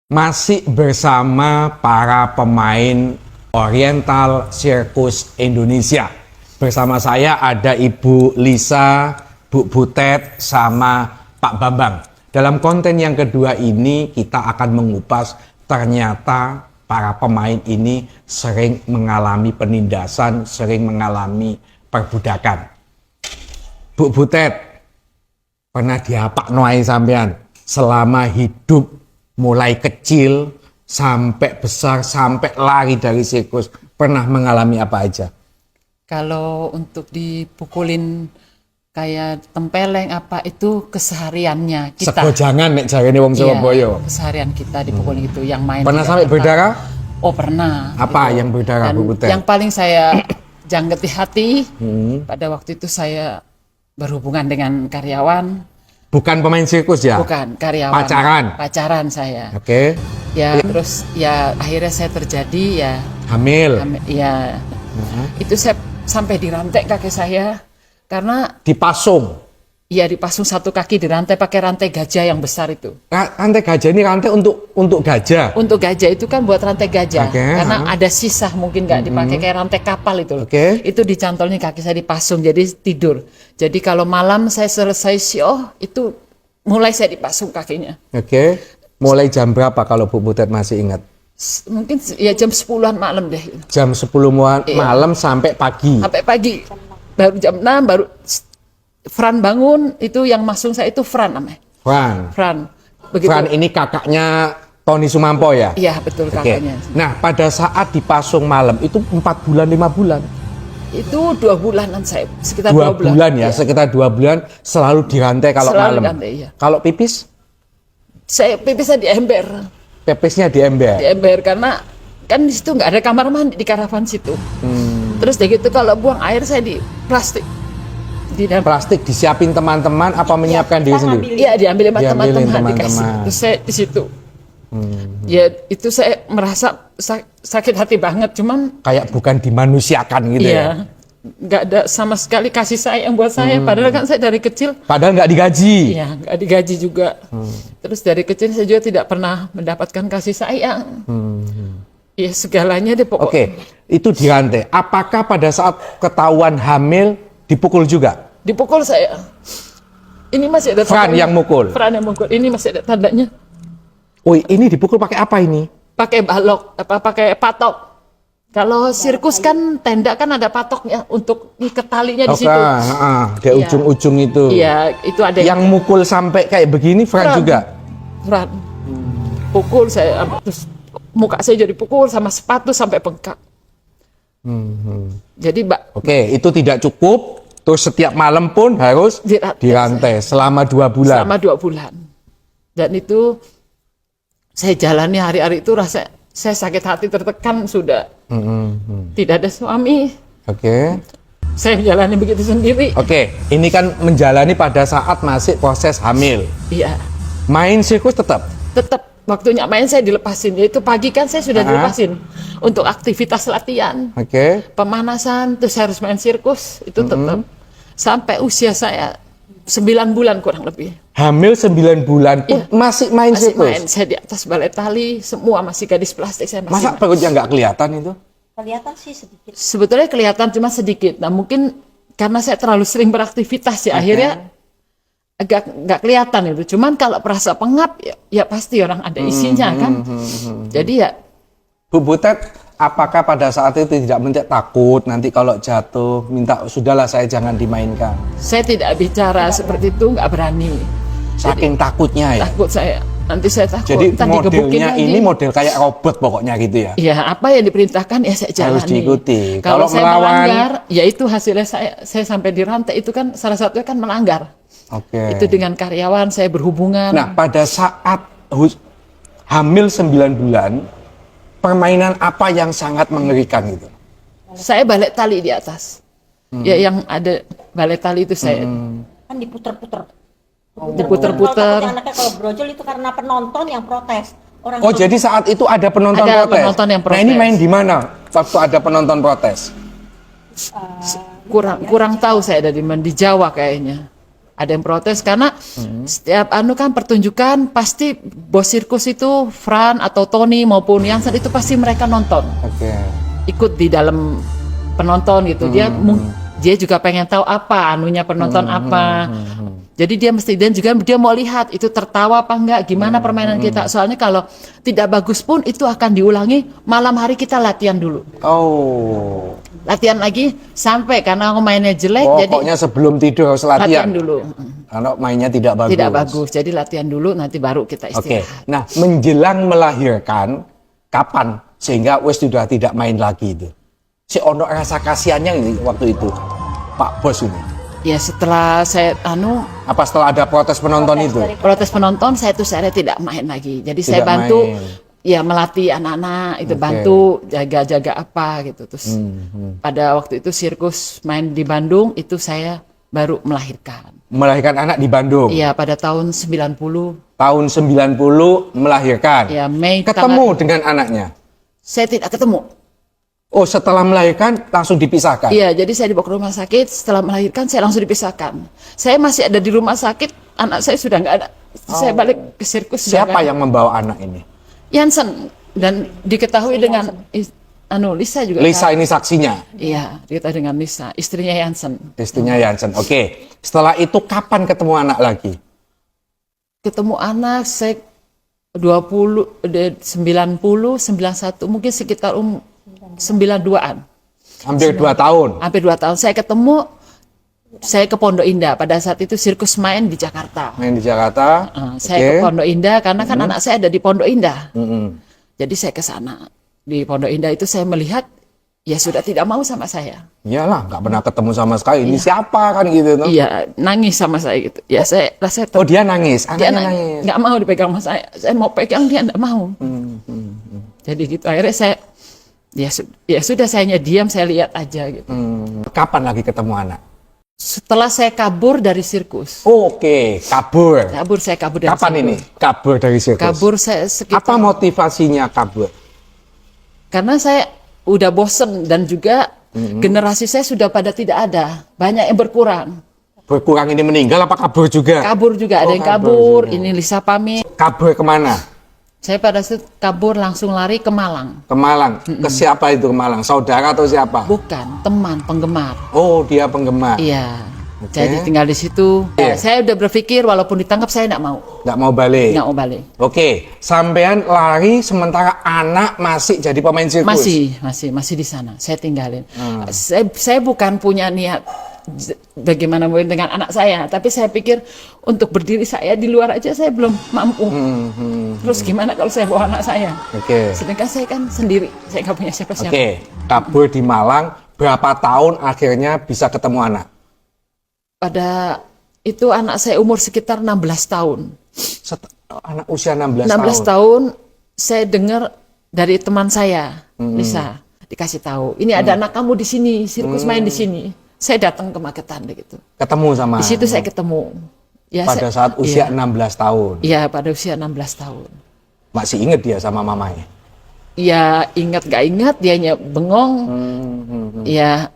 Masih bersama para pemain Oriental Circus Indonesia. Bersama saya ada Ibu Lisa, Bu Butet, sama Pak Bambang. Dalam konten yang kedua ini kita akan mengupas ternyata para pemain ini sering mengalami penindasan, sering mengalami perbudakan. Bu Butet, pernah diapak noai sampean selama hidup mulai kecil sampai besar sampai lari dari sirkus, pernah mengalami apa aja? Kalau untuk dipukulin kayak tempeleng apa itu kesehariannya kita. Segojangan nek jarene wong Surabaya. Iya, keseharian kita dipukulin itu yang main. Pernah sampai berdarah? Oh pernah. Apa gitu. yang berdarah, Dan Bu Butet? yang paling saya jangget di hati pada waktu itu saya berhubungan dengan karyawan. Bukan pemain sirkus ya? Bukan, karyawan. Pacaran saya. Oke. Ya, terus ya akhirnya saya terjadi ya Hamil. ya itu saya sampai dirantai kaki saya karena Dipasung. ya dipasung satu kaki dirantai pakai rantai gajah yang besar itu. Rantai gajah ini rantai untuk gajah. Untuk gajah itu kan buat rantai gajah. Oke, Karena ada sisa mungkin nggak dipakai kayak rantai kapal itu. Oke. Itu dicantolnya kaki saya dipasung jadi tidur. Jadi kalau malam saya selesai show itu mulai saya dipasung kakinya. Oke. Mulai jam berapa kalau Bu Butet masih ingat? Mungkin ya jam 10-an malam deh. Jam 10 malam sampai pagi. Sampai pagi. Baru jam 6 baru Fran bangun, itu yang masung saya itu Fran namanya. Fran. Begitu. Fran ini kakaknya Tony Sumampo ya? Iya betul Oke. kakaknya. Nah pada saat dipasung malam itu 4 bulan 5 bulan? Itu 2 bulanan saya, sekitar 2 2 bulan ya, Iya. sekitar 2 bulan selalu dirantai kalau Selalu malam. dirantai, iya. Kalau pipis? Saya pipisnya di ember. Pipisnya di ember. Di ember karena kan di situ nggak ada kamar mandi di karavan situ. Terus dari gitu kalau buang air saya di plastik. Di dalam Plastik disiapin teman-teman apa menyiapkan diri sendiri? Iya diambil sama Diambilin teman-teman dikasih. teman-teman. Terus saya di situ. Ya itu saya merasa sakit hati banget. Cuman Kayak bukan dimanusiakan gitu ya? iya nggak ada sama sekali kasih sayang buat saya. Padahal kan saya dari kecil Padahal nggak digaji. ya nggak digaji juga. Terus dari kecil saya juga tidak pernah mendapatkan kasih sayang. Ya segalanya deh pokoknya. Oke, itu dirantai. Apakah pada saat ketahuan hamil dipukul juga? Dipukul saya. Ini masih ada Fran tandanya. yang mukul? Fran yang mukul. Ini masih ada tandanya. Oh, ini dipukul pakai apa ini? Pakai balok, apa pakai patok. Kalau sirkus kan tenda kan ada patoknya untuk ngiket talinya di situ. Di Iya. ujung-ujung itu. Iya, itu ada Yang mukul sampai kayak begini Fran Fran. juga? Fran. Pukul saya terus muka saya jadi pukul sama sepatu sampai bengkak. Jadi, Mbak, Oke, itu tidak cukup. Terus setiap malam pun harus dirantai selama 2 bulan. selama 2 bulan. Dan itu saya jalani hari-hari itu rasa saya sakit hati tertekan sudah. Tidak ada suami. Oke. Saya menjalani begitu sendiri. Oke, ini kan menjalani pada saat masih proses hamil. Iya. Main sirkus tetap? Tetap waktunya main saya dilepasin. Yaitu pagi kan saya sudah dilepasin untuk aktivitas latihan, Oke. pemanasan, terus saya harus main sirkus itu tetap sampai usia saya 9 bulan kurang lebih. Hamil 9 bulan pun masih main Masih sirkus? main, saya di atas balai tali, semua masih gadis plastik saya masih. Masa perutnya nggak kelihatan itu? Kelihatan sih sedikit. Sebetulnya kelihatan cuma sedikit. Nah mungkin karena saya terlalu sering beraktivitas ya akhirnya agak nggak kelihatan itu. Cuman kalau perasa pengap ya pasti orang ada isinya kan. Jadi ya Bu Butet, apakah pada saat itu tidak takut nanti kalau jatuh minta sudahlah saya jangan dimainkan? saya tidak bicara seperti itu, nggak berani. Saking takutnya ya? Takut saya. Nanti saya takut. Jadi ntar digebukin modelnya lagi. ini model kayak robot pokoknya gitu ya? Ya apa yang diperintahkan ya saya jalani. Harus diikuti. Kalau Kalau saya melawan- melanggar, ya itu hasilnya saya sampai dirantai itu kan salah satunya kan melanggar. Oke. Itu dengan karyawan saya berhubungan. Nah, pada saat hamil 9 bulan, permainan apa yang sangat mengerikan gitu? Saya balik tali di atas. Ya yang ada balik tali itu saya Kan diputer-puter. diputer-puter. Kalau anaknya kalau brojol itu karena penonton yang protes. Orang Oh, jadi saat itu ada penonton Ada protes? penonton yang Nah, ini protes. main di mana waktu ada penonton protes? Kurang tahu saya ada di mana, di Jawa kayaknya. Ada yang protes karena setiap kan pertunjukan pasti bos sirkus itu Fran atau Tony maupun Jansen itu pasti mereka nonton. Oke. Ikut di dalam penonton gitu. Dia juga pengen tahu apa anunya penonton apa. Jadi dia mesti, dan juga dia mau lihat itu tertawa apa enggak, gimana permainan kita. Soalnya kalau tidak bagus pun itu akan diulangi malam hari, kita latihan dulu. Oh. Latihan lagi sampai karena aku mainnya jelek, Pokoknya sebelum tidur harus latihan latihan. dulu. Kalau mainnya tidak bagus. Tidak bagus, jadi latihan dulu nanti baru kita Oke. istirahat. Nah, menjelang melahirkan kapan sehingga wes sudah tidak main lagi itu? Si ono rasa kasihannya ini waktu itu, Pak Bos ini. Ya setelah saya Apa setelah ada protes penonton itu? protes penonton, saya tidak main lagi. Jadi saya Tidak bantu main. ya melatih anak-anak itu, Oke. bantu jaga-jaga apa gitu. Terus pada waktu itu sirkus main di Bandung itu saya baru melahirkan. Melahirkan anak di Bandung. Iya, pada tahun 90. Tahun 90 melahirkan. Ya, Mei Ketemu dengan anaknya. saya tidak ketemu. Oh, setelah melahirkan langsung dipisahkan. Iya, jadi saya dibawa ke rumah sakit. Setelah melahirkan saya langsung dipisahkan. Saya masih ada di rumah sakit, anak saya sudah nggak ada. Saya balik ke sirkus. sudah Siapa nggak ada. yang membawa anak ini? Jansen, dan diketahui dengan Lisa juga. Lisa ini saksinya. Iya, diketahui dengan Lisa, istrinya Jansen. Istrinya Jansen. Oke. Setelah itu kapan ketemu anak lagi? Ketemu anak saya 90, 91, mungkin sekitar 92-an. Hampir 2 tahun. Hampir 2 tahun. Saya ketemu, saya ke Pondok Indah. Pada saat itu sirkus main di Jakarta. Main di Jakarta. Saya ke Pondok Indah karena kan anak saya ada di Pondok Indah. Mm-mm. Jadi saya ke sana. Di Pondok Indah itu saya melihat, ya sudah tidak mau sama saya. Iyalah, nggak pernah ketemu sama sekali. Ini siapa kan gitu? No? Iya, nangis sama saya gitu. Ya saya rasa Oh, dia nangis. dia Anaknya nangis. Nggak mau dipegang sama saya. Saya mau pegang, dia nggak mau. Jadi gitu, akhirnya saya, ya sudah, saya diam, saya lihat aja gitu. Kapan lagi ketemu anak? Setelah saya kabur dari sirkus. Oke, kabur. Saya kabur dari Kapan sirkus. ini? Kabur dari sirkus. Kabur saya sekitar, Apa motivasinya kabur? karena saya udah bosen dan juga generasi saya sudah pada tidak ada. Banyak yang berkurang. Berkurang ini meninggal apa kabur juga? Kabur juga, ada Oh, yang kabur kabur. juga. Ini Lisa pamit. Kabur kemana? Saya pada saat kabur langsung lari ke Malang. Ke Malang. Ke siapa itu ke Malang? Saudara atau siapa? Bukan, teman, penggemar. Oh, dia penggemar. Iya. Oke. Jadi tinggal di situ. Iya. Saya udah berpikir walaupun ditangkap saya nggak mau. Nggak mau balik. Nggak mau balik. Oke, sampean lari sementara anak masih jadi pemain sirkus. Masih di sana. Saya tinggalin. Saya bukan punya niat bagaimana mungkin dengan anak saya, tapi saya pikir untuk berdiri saya di luar aja saya belum mampu. Terus gimana kalau saya bawa anak saya? Oke. Sedangkan saya kan sendiri, saya nggak punya siapa-siapa. Oke, kabur di Malang. Berapa tahun akhirnya bisa ketemu anak? Pada itu anak saya umur sekitar 16 tahun. Anak usia 16 16 tahun. tahun saya dengar dari teman saya, Lisa, dikasih tahu, ini ada anak kamu di sini, sirkus main di sini. Saya datang ke Magetan gitu. Ketemu sama. Di situ saya ketemu. Ya, Pada saat usia 16 tahun. Iya, pada usia 16 tahun. Masih inget dia sama mamanya? Ya, ingat gak ingat, dianya bengong. Ya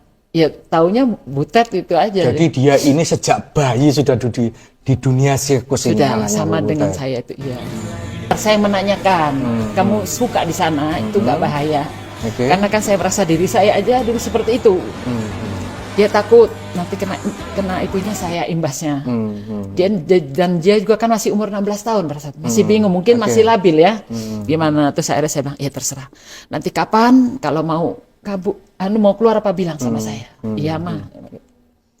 taunya butet itu aja. Jadi dia ini sejak bayi sudah di dunia sirkus ini. Sudah anaknya sama Bu dengan Butet. saya itu, iya. Saya menanyakan, kamu suka di sana, itu nggak bahaya. Oke. Karena kan saya merasa diri saya aja dulu seperti itu. Dia takut nanti kena itunya saya imbasnya. Dan dia juga kan masih umur 16 tahun, masih bingung, mungkin Oke. masih labil ya. Gimana? Terus akhirnya saya bilang, ya terserah. Nanti kapan kalau mau mau keluar apa bilang sama saya. Iya mah.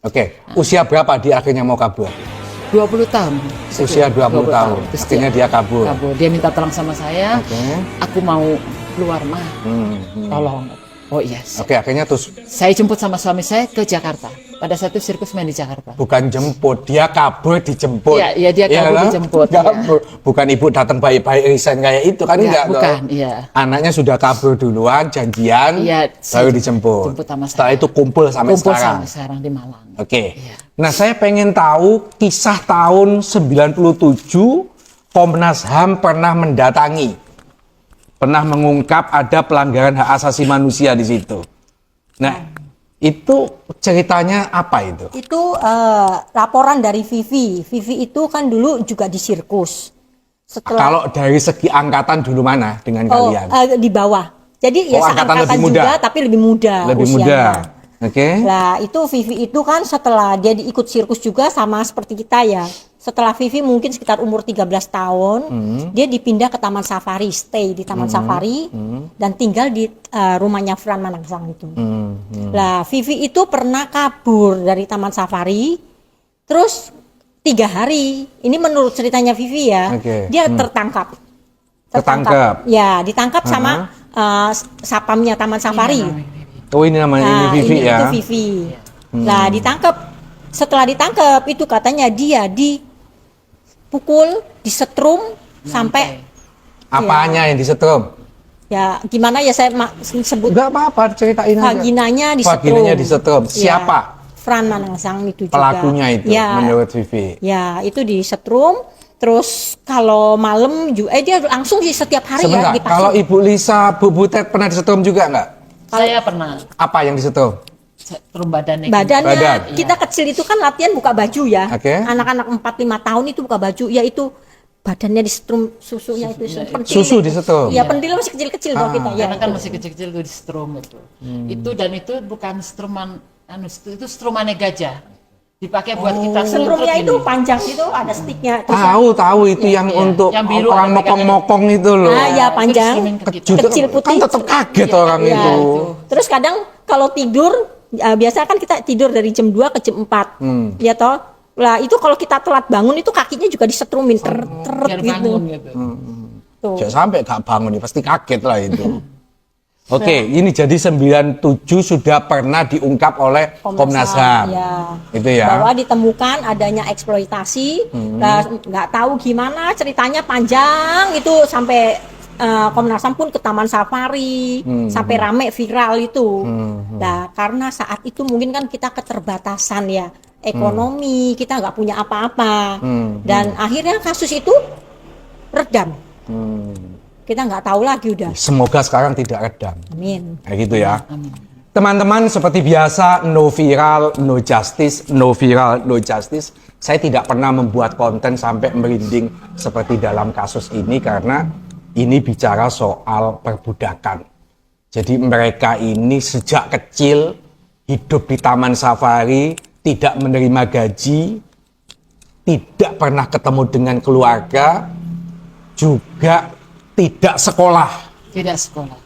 Oke, usia berapa dia akhirnya mau kabur? 20 tahun. Usia 20 tahun. Terus Akhirnya dia kabur. Dia minta tolong sama saya. Oke. Aku mau keluar mah. Tolong. Oh iya. Oke, akhirnya terus Saya jemput sama suami saya ke Jakarta. Pada saat itu sirkus main di Jakarta. bukan jemput, dia kabur dijemput. Iya, dia kabur kan? dijemput, iya. Kabur. Bukan ibu datang baik-baik resign kayak itu kan enggak bukan, toh? iya. Anaknya sudah kabur duluan, janjian, Iya, baru saya dijemput. jemput sama saya. Setelah itu kumpul sampai Kumpul sekarang. sampai sekarang di Malang. Oke. Iya. Nah, saya pengen tahu kisah tahun 97 Komnas HAM pernah mendatangi. Pernah mengungkap ada pelanggaran hak asasi manusia di situ. Nah, Itu ceritanya apa itu? Itu laporan dari Vivi. Vivi itu kan dulu juga di sirkus. Setelah Kalau dari segi angkatan dulu mana dengan kalian? di bawah. Jadi ya angkatan seangkatan lebih muda. juga tapi lebih muda Lebih usianya. muda. Oke. Lah itu Vivi itu kan setelah dia diikut sirkus juga sama seperti kita ya. Setelah Vivi mungkin sekitar umur 13 tahun, dia dipindah ke Taman Safari, stay di Taman Safari dan tinggal di rumahnya Fran Manangsang itu. Lah Vivi itu pernah kabur dari Taman Safari, terus 3 hari. Ini menurut ceritanya Vivi ya, Oke. dia tertangkap. Ketangkep. Ya, ditangkap sama sapamnya Taman Safari. Oh ini namanya ini Vivi ini ya. itu Vivi. Lah ditangkap. Setelah ditangkap itu katanya dia dipukul, disetrum sampai Apanya yang disetrum? ya gimana ya saya sebut Enggak apa-apa, ceritain aja. vaginanya disetrum. Vaginanya disetrum. Siapa? Ya, Fran Manangsang itu juga. Pelakunya itu Ya, menurut Vivi. ya itu disetrum. Terus kalau malam juga dia langsung sih setiap hari Sebentar, ya dipasung. kalau Ibu Lisa, Bu Butet pernah disetrum juga nggak? Saya pernah Apa yang disetrum? setrum badannya. Badannya Badan. kita kecil itu kan latihan buka baju ya. Oke. Anak-anak 4-5 tahun itu buka baju, yaitu badannya disetrum susunya itu pentil. Susu disetrum? Iya, pentil masih kecil-kecil kalau kita ya. Karena kan itu. masih kecil-kecil tuh di strum itu. Dan itu bukan struman itu strumannya gajah. Dipakai buat kita Seluruhnya selutut itu ini. panjang itu ada sticknya. Terus Tahu itu yang Iya. untuk Yang biru orang ada mokong-mokong itu loh. ya panjang, Terus ke kita. Kejutan, kecil putih. kan tetap kaget orang Ya, itu. Terus kadang kalau tidur biasa kan kita tidur dari jam 2 ke jam 4. Ya toh. Lah itu kalau kita telat bangun itu kakinya juga disetrumin teret Biar gitu. bangun gitu. Tuh. Jangan sampai gak bangun, pasti kaget lah itu. Oke, ini jadi 97 sudah pernah diungkap oleh Komnas HAM. Ya. Itu ya. Bahwa ditemukan adanya eksploitasi, nah, nggak tahu gimana ceritanya panjang itu sampai Komnas HAM pun ke Taman Safari, sampai rame viral itu. Nah, karena saat itu mungkin kan kita keterbatasan ya ekonomi, kita nggak punya apa-apa, dan akhirnya kasus itu redam. Kita nggak tahu lagi udah. Semoga sekarang tidak redam. Amin. Kayak gitu ya. Teman-teman, seperti biasa, no viral, no justice, no viral, no justice. Saya tidak pernah membuat konten sampai merinding seperti dalam kasus ini karena ini bicara soal perbudakan. Jadi mereka ini sejak kecil hidup di Taman Safari, tidak menerima gaji, tidak pernah ketemu dengan keluarga, juga tidak sekolah. Tidak sekolah.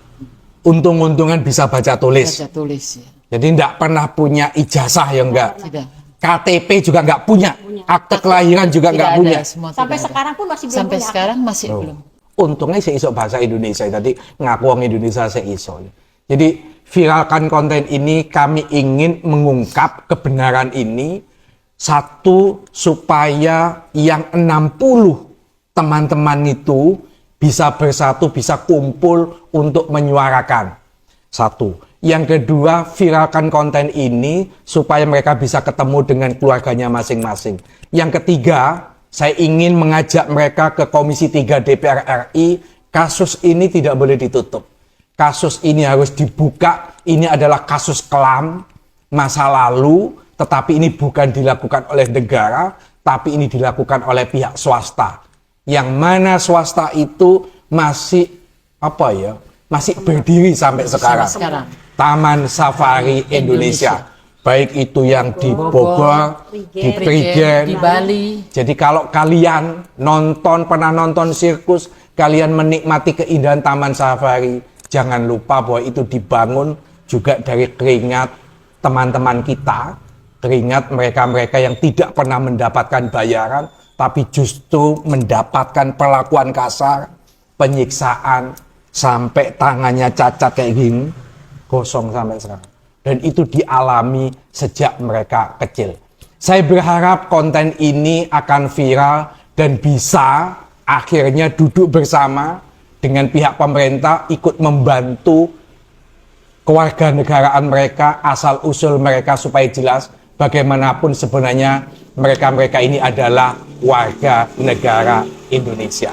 Untung-untungan bisa baca tulis. Baca tulis ya. Jadi enggak pernah punya ijazah ya enggak. Tidak. KTP juga enggak punya. Akte kelahiran juga enggak Tidak punya. ada, semua Sampai tidak ada. sekarang pun masih belum Sampai punya. sekarang masih Oh. belum. Untungnya saya iso bahasa Indonesia tadi ngaku wong Indonesia saya iso. Jadi viralkan konten ini kami ingin mengungkap kebenaran ini satu supaya yang 60 teman-teman itu bisa bersatu, bisa kumpul untuk menyuarakan. Satu. Yang kedua, viralkan konten ini supaya mereka bisa ketemu dengan keluarganya masing-masing. Yang ketiga, saya ingin mengajak mereka ke Komisi 3 DPR RI. Kasus ini tidak boleh ditutup. Kasus ini harus dibuka. Ini adalah kasus kelam masa lalu, tetapi ini bukan dilakukan oleh negara, tapi ini dilakukan oleh pihak swasta. Yang mana swasta itu masih masih berdiri sampai sekarang. sekarang. Taman Safari Indonesia. Baik itu yang di Bogor, di Prigen, Di Bali. jadi kalau kalian pernah nonton sirkus, kalian menikmati keindahan Taman Safari, jangan lupa bahwa itu dibangun juga dari keringat teman-teman kita, keringat mereka-mereka yang tidak pernah mendapatkan bayaran, tapi justru mendapatkan perlakuan kasar, penyiksaan, sampai tangannya cacat kayak gini, gosong sampai sekarang. Dan itu dialami sejak mereka kecil. Saya berharap konten ini akan viral dan bisa akhirnya duduk bersama dengan pihak pemerintah ikut membantu kewarganegaraan mereka, asal-usul mereka supaya jelas bagaimanapun sebenarnya mereka-mereka ini adalah warga negara Indonesia.